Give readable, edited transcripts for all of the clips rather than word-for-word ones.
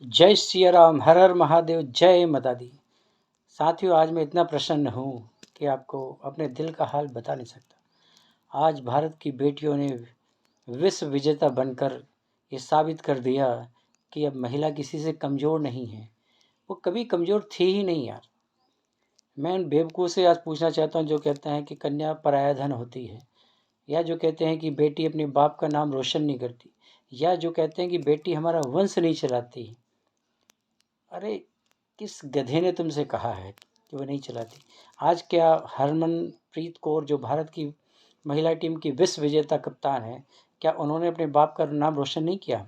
जय सिया राम, हर हर महादेव, जय माता दी। साथियों, आज मैं इतना प्रसन्न हूँ कि आपको अपने दिल का हाल बता नहीं सकता। आज भारत की बेटियों ने विश्व विजेता बनकर ये साबित कर दिया कि अब महिला किसी से कमज़ोर नहीं है। वो कभी कमज़ोर थी ही नहीं यार। मैं उन बेवकूफ़ से आज पूछना चाहता हूँ जो कहते हैं कि कन्या पराया धन होती है, या जो कहते हैं कि बेटी अपने बाप का नाम रोशन नहीं करती, या जो कहते हैं कि बेटी हमारा वंश नहीं चलाती। अरे, किस गधे ने तुमसे कहा है कि वो नहीं चलाती? आज क्या हरमनप्रीत कौर, जो भारत की महिला टीम की विश्व विजेता कप्तान है, क्या उन्होंने अपने बाप का नाम रोशन नहीं किया?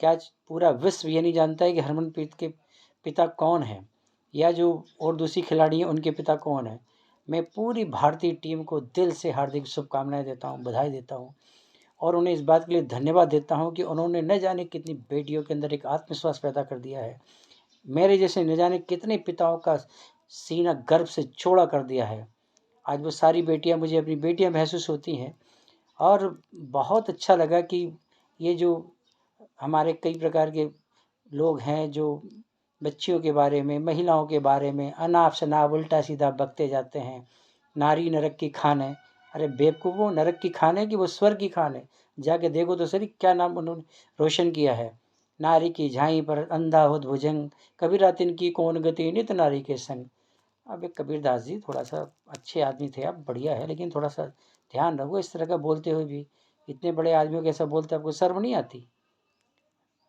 क्या आज पूरा विश्व ये नहीं जानता है कि हरमनप्रीत के पिता कौन है, या जो और दूसरी खिलाड़ी हैं उनके पिता कौन है? मैं पूरी भारतीय टीम को दिल से हार्दिक शुभकामनाएं देता हूं, बधाई देता हूं, और उन्हें इस बात के लिए धन्यवाद देता हूं कि उन्होंने न जाने कितनी बेटियों के अंदर एक आत्मविश्वास पैदा कर दिया है। मेरे जैसे न जाने कितने पिताओं का सीना गर्व से चौड़ा कर दिया है। आज वो सारी बेटियां मुझे अपनी बेटियां महसूस होती हैं, और बहुत अच्छा लगा कि ये जो हमारे कई प्रकार के लोग हैं जो बच्चियों के बारे में, महिलाओं के बारे में अनाप शनाप उल्टा सीधा बकते जाते हैं। नारी नरक की खान है। अरे बेवकूफ़ों, नरक की खान है कि वो स्वर्ग की खान है? जाके देखो तो सही क्या नाम उन्होंने रोशन किया है। नारी की झाई पर अंधा होत भुजंग, कबीरा तिनकी कौन गति नित नारी के संग। अबे कबीरदास जी, थोड़ा सा अच्छे आदमी थे आप, बढ़िया है, लेकिन थोड़ा सा ध्यान रखो इस तरह का बोलते हुए भी। इतने बड़े आदमियों के ऐसा बोलते आपको शर्म नहीं आती?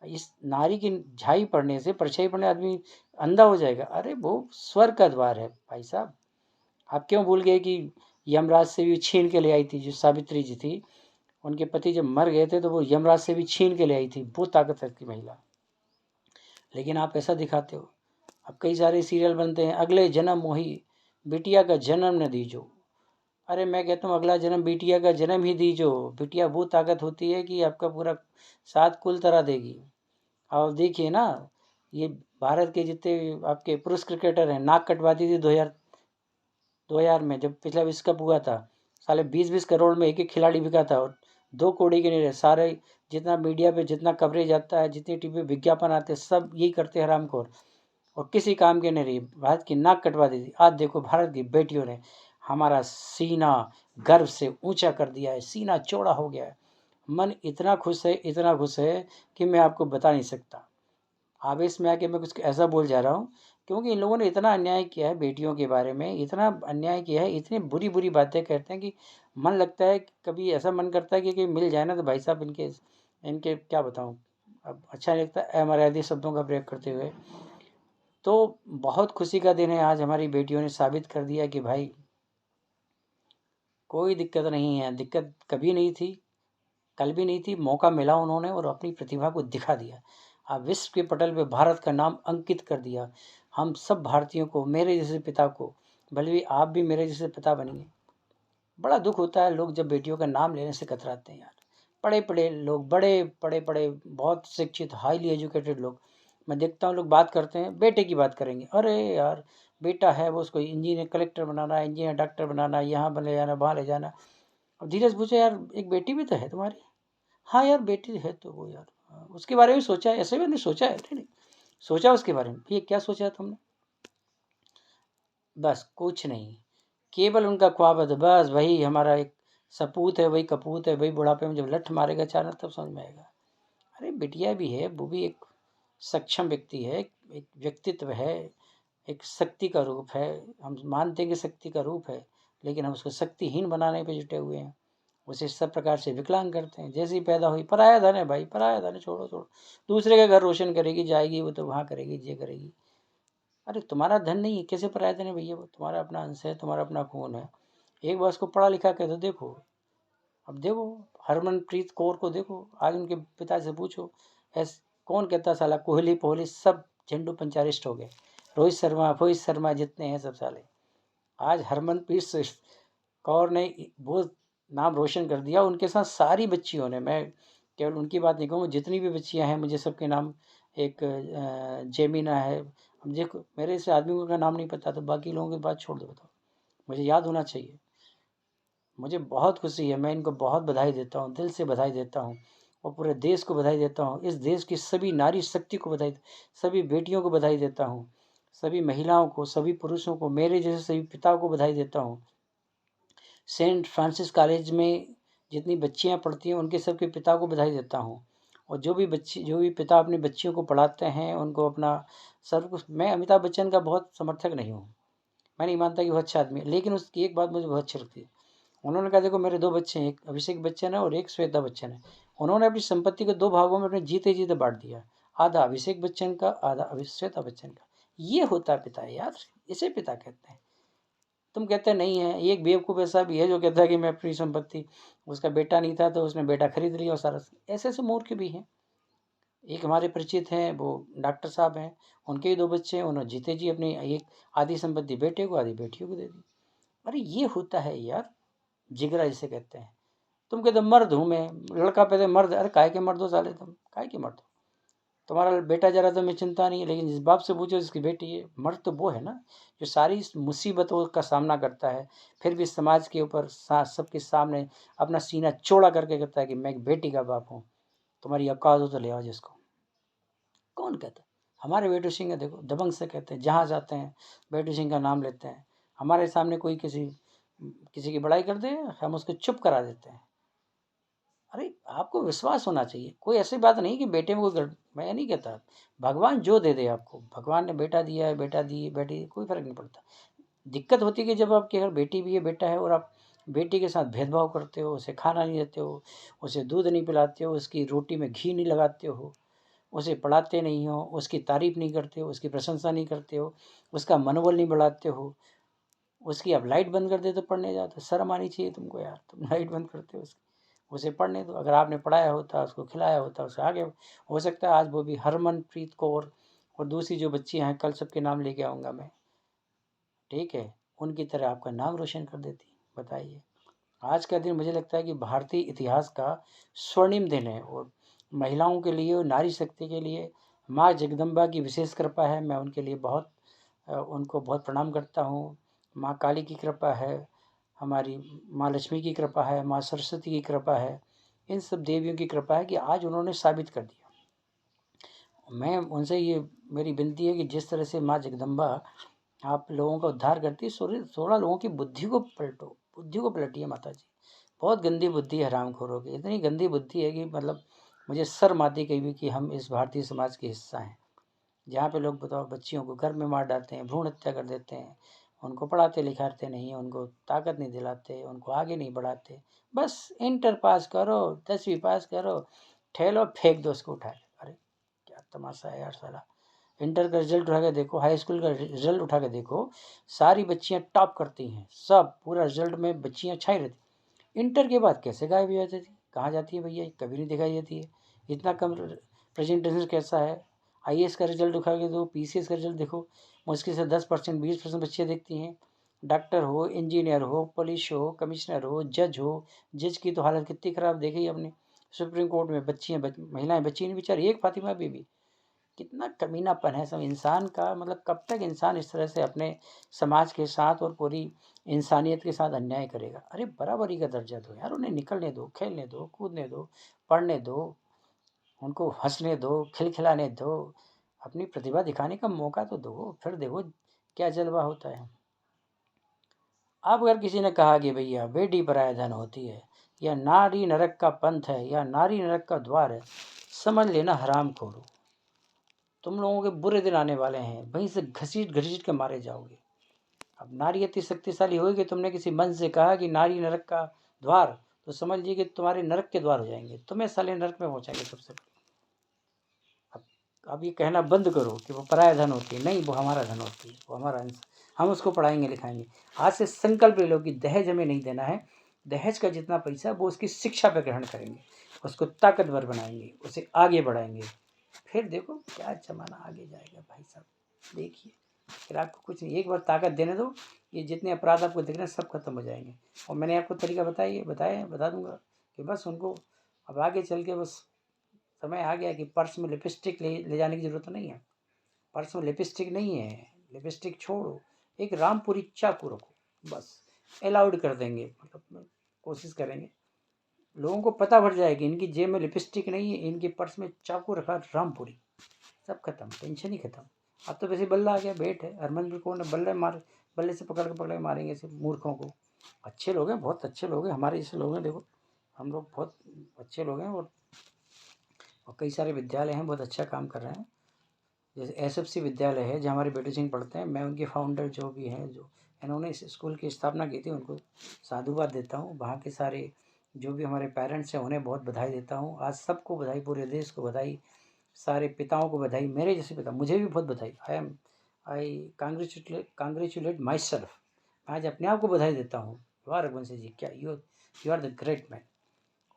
इस नारी की झाई पड़ने से, परछाई पड़ने आदमी अंधा हो जाएगा? अरे वो स्वर्ग का द्वार है भाई साहब। आप क्यों भूल गए कि यमराज से भी छीन के ले आई थी जो सावित्री जी थी? उनके पति जब मर गए थे तो वो यमराज से भी छीन के ले आई थी। वो ताकत रखती महिला। लेकिन आप ऐसा दिखाते हो। अब कई सारे सीरियल बनते हैं, अगले जन्म मोही बिटिया का जन्म न दीजो। अरे मैं कहता हूँ अगला जन्म बिटिया का जन्म ही दीजो। बिटिया वो ताकत होती है कि आपका पूरा सात कुल तरह देगी। और देखिए ना, ये भारत के जितने आपके पुरुष क्रिकेटर हैं, नाक कटवाती थी 2000 में जब पिछला विश्व कप हुआ था। साले 20-20 करोड़ में एक एक खिलाड़ी बिका था, और 2 कौड़ी के नहीं रहे सारे। जितना मीडिया पे जितना कवरेज आता है, जितनी टीवी विज्ञापन आते हैं, सब यही करते हैं हरामखोर, और किसी काम के नहीं रही। भारत की नाक कटवा दी थी। आज देखो भारत की बेटियों ने हमारा सीना गर्व से ऊंचा कर दिया है, सीना चौड़ा हो गया है। मन इतना खुश है, इतना खुश है कि मैं आपको बता नहीं सकता। आवेश में आके मैं कुछ ऐसा बोल जा रहा हूँ, क्योंकि इन लोगों ने इतना अन्याय किया है बेटियों के बारे में, इतना अन्याय किया है, इतनी बुरी बुरी बातें कहते हैं कि मन लगता है कि कभी ऐसा मन करता है कि मिल जाए ना तो भाई साहब इनके इनके क्या बताऊँ। अब अच्छा नहीं लगता अमर्यादित शब्दों का प्रयोग करते हुए। तो बहुत खुशी का दिन है आज। हमारी बेटियों ने साबित कर दिया कि भाई कोई दिक्कत नहीं है। दिक्कत कभी नहीं थी, कल भी नहीं थी। मौका मिला उन्होंने और अपनी प्रतिभा को दिखा दिया। अब विश्व के पटल पे भारत का नाम अंकित कर दिया। हम सब भारतीयों को, मेरे जैसे पिता को, भले भी आप भी मेरे जैसे पिता बनिए। बड़ा दुख होता है लोग जब बेटियों का नाम लेने से कतराते हैं यार। पढ़े पढ़े लोग, बड़े पढ़े पढ़े, बहुत शिक्षित, हाईली एजुकेटेड लोग, मैं देखता हूँ लोग बात करते हैं, बेटे की बात करेंगे। अरे यार, बेटा है वो, उसको इंजीनियर कलेक्टर बनाना है, इंजीनियर डॉक्टर बनाना है, यहाँ ले जाना, वहाँ ले जाना। अब धीरे से पूछे, यार एक बेटी भी तो है तुम्हारी? हाँ यार बेटी है तो वो यार, हाँ, उसके बारे में सोचा है? ऐसे मैंने सोचा है? नहीं नहीं, सोचा उसके बारे में। ये क्या सोचा है तुमने? बस कुछ नहीं, केवल उनका ख्वाब है। बस वही हमारा एक सपूत है, वही कपूत है, वही बुढ़ापे में जब लठ मारेगा अचानक तब समझ में आएगा। अरे बिटिया भी है, वो भी एक सक्षम व्यक्ति है, एक व्यक्तित्व है, एक शक्ति का रूप है। हम मानते हैं कि शक्ति का रूप है, लेकिन हम उसको शक्तिहीन बनाने पे जुटे हुए हैं। उसे सब प्रकार से विकलांग करते हैं। जैसे ही पैदा हुई, पराया धन है भाई, पराया धन है, छोड़ो छोड़ो। दूसरे का घर रोशन करेगी, जाएगी वो तो वहाँ करेगी, ये करेगी। अरे तुम्हारा धन नहीं है, कैसे पराया धन है भैया? वो तुम्हारा अपना अंश है, तुम्हारा अपना खून है। एक बार उसको पढ़ा लिखा कर तो देखो। अब देखो हरमनप्रीत कौर को देखो, आज उनके पिता से पूछो, ऐसे कौन कहता साला कोहली पोहली सब झंडू पंचारिस्ट हो गए। रोहित शर्मा जितने हैं सब साले। आज हरमनप्रीत कौर ने वो नाम रोशन कर दिया, उनके साथ सारी बच्चियों ने। मैं केवल उनकी बात नहीं कहूँगा, जितनी भी बच्चियां हैं मुझे सबके नाम, एक जेमिना है। मुझे मेरे से आदमियों का नाम नहीं पता, तो बाकी लोगों की बात छोड़ दो, बताओ, मुझे याद होना चाहिए। मुझे बहुत खुशी है, मैं इनको बहुत बधाई देता हूँ, दिल से बधाई देता हूँ। और पूरे देश को बधाई देता हूँ। इस देश की सभी नारी शक्ति को बधाई, सभी बेटियों को बधाई देता हूँ, सभी महिलाओं को, सभी पुरुषों को, मेरे जैसे सभी पिताओं को बधाई देता हूँ। सेंट फ्रांसिस कॉलेज में जितनी बच्चियाँ पढ़ती हैं उनके सबके पिता को बधाई देता हूँ। और जो भी पिता अपनी बच्चियों को पढ़ाते हैं उनको अपना सर्व कुछ। मैं अमिताभ बच्चन का बहुत समर्थक नहीं हूँ, मैं नहीं मानता कि वो अच्छा आदमी है, लेकिन उसकी एक बात मुझे बहुत अच्छी लगती है। उन्होंने कहा देखो मेरे 2 बच्चे हैं, एक अभिषेक बच्चन है और एक श्वेता बच्चन है। उन्होंने अपनी संपत्ति को 2 भागों में अपने जीते-जीते बाँट दिया। आधा अभिषेक बच्चन का, आधा श्वेता बच्चन का। ये होता है पिता यार, इसे पिता कहते हैं। तुम कहते नहीं है, एक बेवकूफ़ ऐसा भी है जो कहता है कि मैं अपनी संपत्ति, उसका बेटा नहीं था तो उसने बेटा खरीद लिया और सारा। ऐसे-ऐसे मूर्ख भी हैं। एक हमारे परिचित हैं, वो डॉक्टर साहब हैं, उनके ही 2 बच्चे हैं, उन्होंने जीते जी अपनी एक आधी संपत्ति बेटे को, आधी बेटियों को दे दी। अरे ये होता है यार, जिगरा जिसे कहते हैं। तुम कहते मर्द हूँ मैं, लड़का पैदा मर्द, अरे काहे के मर्द हो साले तुम, काहे के मर्द हो? तुम्हारा बेटा जा रहा तो हमें चिंता नहीं है, लेकिन जिस बाप से पूछो जिसकी बेटी है, मर्द तो वो है ना जो सारी मुसीबतों का सामना करता है, फिर भी समाज के ऊपर सबके सामने अपना सीना चौड़ा करके कहता है कि मैं एक बेटी का बाप हूँ। तुम्हारी औकात हो तो ले आओ जिसको। कौन कहता है? हमारे बेटू सिंह है, देखो दबंग से कहते हैं, जहाँ जाते हैं बेटू सिंह का नाम लेते हैं। हमारे सामने कोई किसी की बड़ाई कर दे, हम उसको चुप करा देते हैं। अरे आपको विश्वास होना चाहिए, कोई ऐसी बात नहीं कि बेटे में कोई मैं नहीं कहता, भगवान जो दे दे आपको, भगवान ने बेटा दिया है, बेटा दी, बेटी, कोई फर्क नहीं पड़ता। दिक्कत होती है कि जब आपके घर बेटी भी है, बेटा है, और आप बेटी के साथ भेदभाव करते हो, उसे खाना नहीं देते हो, उसे दूध नहीं पिलाते हो, उसकी रोटी में घी नहीं लगाते हो, उसे पढ़ाते नहीं हो, उसकी तारीफ नहीं करते हो, उसकी प्रशंसा नहीं करते हो, उसका मनोबल नहीं बढ़ाते हो, उसकी आप लाइट बंद कर दे तो पढ़ने जाते, शर्म आनी चाहिए तुमको यार, तुम लाइट बंद करते हो उसकी। उसे पढ़ने दो, अगर आपने पढ़ाया होता, उसको खिलाया होता, उसे आगे हो सकता है आज वो भी हरमनप्रीत कौर और दूसरी जो बच्चियां हैं, कल सबके नाम लेके आऊँगा मैं, ठीक है, उनकी तरह आपका नाम रोशन कर देती। बताइए, आज का दिन मुझे लगता है कि भारतीय इतिहास का स्वर्णिम दिन है, और महिलाओं के लिए और नारी शक्ति के लिए माँ जगदम्बा की विशेष कृपा है। मैं उनके लिए उनको बहुत प्रणाम करता हूँ। माँ काली की कृपा है, हमारी माँ लक्ष्मी की कृपा है, माँ सरस्वती की कृपा है, इन सब देवियों की कृपा है कि आज उन्होंने साबित कर दिया। मैं उनसे ये मेरी विनती है कि जिस तरह से माँ जगदम्बा आप लोगों का उद्धार करती है, थोड़ा लोगों की बुद्धि को पलटो, बुद्धि को पलटिए माता जी। बहुत गंदी बुद्धि है हरामखोरों की, इतनी गंदी बुद्धि है कि मतलब मुझे शर्म आती कहीं भी कि हम इस भारतीय समाज के हिस्सा हैं, जहाँ पे लोग बताओ बच्चियों को घर में मार डालते हैं, भ्रूण हत्या कर देते हैं, उनको पढ़ाते लिखाते नहीं हैं, उनको ताकत नहीं दिलाते, उनको आगे नहीं बढ़ाते। बस इंटर पास करो, 10वीं पास करो, ठेलो फेंक दो उसको उठा के। अरे क्या तमाशा है यार साला। इंटर का रिजल्ट उठा के देखो, हाई स्कूल का रिजल्ट उठा के देखो, सारी बच्चियां टॉप करती हैं, सब पूरा रिजल्ट में बच्चियां छाई रहती। इंटर के बाद कैसे गायब हो जाती थी, कहाँ जाती है भैया, कभी नहीं दिखाई देती है। इतना कम प्रेजेंटेशन कैसा है। आईएएस का रिजल्ट उठा के दो, पीसीएस का रिजल्ट देखो, मुश्किल से 10% 20% बच्चियाँ देखती हैं। डॉक्टर हो, इंजीनियर हो, पुलिस हो, कमिश्नर हो, जज हो, जज की तो हालत कितनी ख़राब देखी हमने। सुप्रीम कोर्ट में महिलाएं बच्ची नहीं बेचारी, एक फातिमा बीबी। कितना कमीनापन है सब इंसान का, मतलब कब तक इंसान इस तरह से अपने समाज के साथ और पूरी इंसानियत के साथ अन्याय करेगा। अरे बराबरी का दर्जा दो यार, उन्हें निकलने दो, खेलने दो, कूदने दो, पढ़ने दो, उनको हंसने दो, खिलखिलाने दो, अपनी प्रतिभा दिखाने का मौका तो दो, फिर देखो क्या जलवा होता है। अब अगर किसी ने कहा कि भैया बेटी पराया धन होती है, या नारी नरक का पंथ है, या नारी नरक का द्वार है, समझ लेना हराम खोरो, तुम लोगों के बुरे दिन आने वाले हैं, वहीं से घसीट घसीट के मारे जाओगे। अब नारी इतनी शक्तिशाली होगी, तुमने किसी मन से कहा कि नारी नरक का द्वार, तो समझ लीजिए कि तुम्हारे नरक के द्वार हो जाएंगे, तुम्हें साले नरक में पहुंचाएंगे सबसे पहले। अब ये कहना बंद करो कि वो पराया धन होती है, नहीं, वो हमारा धन होती है, वो हमारा अंश, हम उसको पढ़ाएंगे लिखाएंगे। आज से संकल्प ले लो कि दहेज हमें नहीं देना है, दहेज का जितना पैसा वो उसकी शिक्षा पर ग्रहण करेंगे, उसको ताकतवर बनाएंगे, उसे आगे बढ़ाएंगे। फिर देखो क्या ज़माना आगे जाएगा भाई साहब, देखिए। फिर आपको कुछ नहीं, एक बार ताकत देने दो, ये जितने अपराध आपको दिख रहे हैं सब खत्म हो जाएंगे। और मैंने आपको तरीका बता दूंगा कि बस उनको अब आगे चल के बस समय आ गया कि पर्स में लिपस्टिक ले जाने की ज़रूरत नहीं है। पर्स में लिपस्टिक नहीं है, लिपस्टिक छोड़ो, एक रामपुरी चाकू रखो, बस अलाउड कर देंगे, मतलब कोशिश करेंगे। लोगों को पता पड़ जाएगी इनकी जेब में लिपस्टिक नहीं है, इनके पर्स में चाकू रखा, रामपुरी, सब खत्म, टेंशन ही खत्म। अब तो वैसे बल्ला आ गया, बेट है, हरमंदर कौन है, बल्ले से पकड़ के मारेंगे ऐसे मूर्खों को। अच्छे लोग हैं, बहुत अच्छे लोग हैं, हमारे जैसे लोग हैं, देखो हम लोग बहुत अच्छे लोग हैं, और कई सारे विद्यालय हैं बहुत अच्छा काम कर रहे हैं। जैसे SFC विद्यालय है जहाँ हमारे बेटे सिंह पढ़ते हैं, मैं उनके फाउंडर जो भी हैं, जो इन्होंने इस स्कूल की स्थापना की थी, उनको साधुवाद देता हूँ। वहाँ के सारे जो भी हमारे पेरेंट्स हैं उन्हें बहुत बधाई देता हूँ। आज सबको बधाई, पूरे देश को बधाई, सारे पिताओं को बधाई, मेरे जैसे पिता, मुझे भी बहुत बधाई। आई कांग्रेचुलेट माई सेल्फ। आज अपने आप को बधाई देता हूँ। वाह रघुवंशी जी, क्या you are the great man.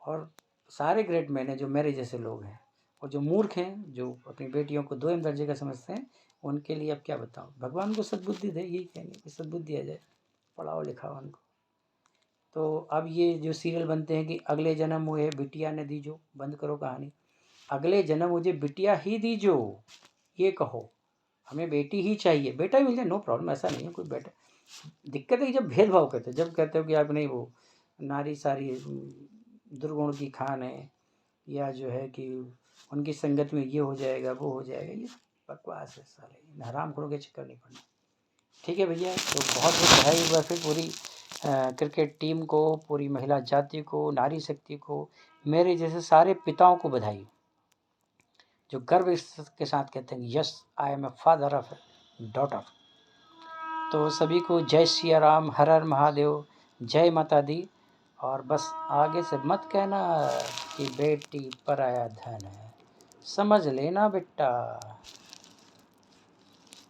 और सारे ग्रेट मैन हैं जो मेरे जैसे लोग हैं, और जो मूर्ख हैं, जो अपनी बेटियों को 2M दर्जे का समझते हैं, उनके लिए अब क्या बताऊँ। भगवान को सद्बुद्धि दे, यही कहेंगे कि सद्बुद्धि आ जाए, पढ़ाओ लिखाओ उनको। तो अब ये जो सीरियल बनते हैं कि अगले जन्म हुए बिटिया ने दीजो, बंद करो कहानी। अगले जन्म मुझे बिटिया ही दीजो, ये कहो, हमें बेटी ही चाहिए, बेटा मिल जाए नो प्रॉब्लम, ऐसा नहीं है कोई बेटा। दिक्कत है कि जब भेदभाव करते, जब कहते हो कि आप नहीं, वो नारी सारी दुर्गुण की खान है, या जो है कि उनकी संगत में ये हो जाएगा वो हो जाएगा, ये बकवास है साले, हरामखोरों के चक्कर नहीं पड़ना। ठीक है भैया, तो बहुत बहुत बधाई एक बार फिर पूरी क्रिकेट टीम को, पूरी महिला जाति को, नारी शक्ति को, मेरे जैसे सारे पिताओं को बधाई, जो गर्व के साथ कहते हैं yes I am a father of daughter. तो सभी को जय सिया राम, हर हर महादेव, जय माता दी। और बस आगे से मत कहना कि बेटी पराया धन है, समझ लेना बेटा।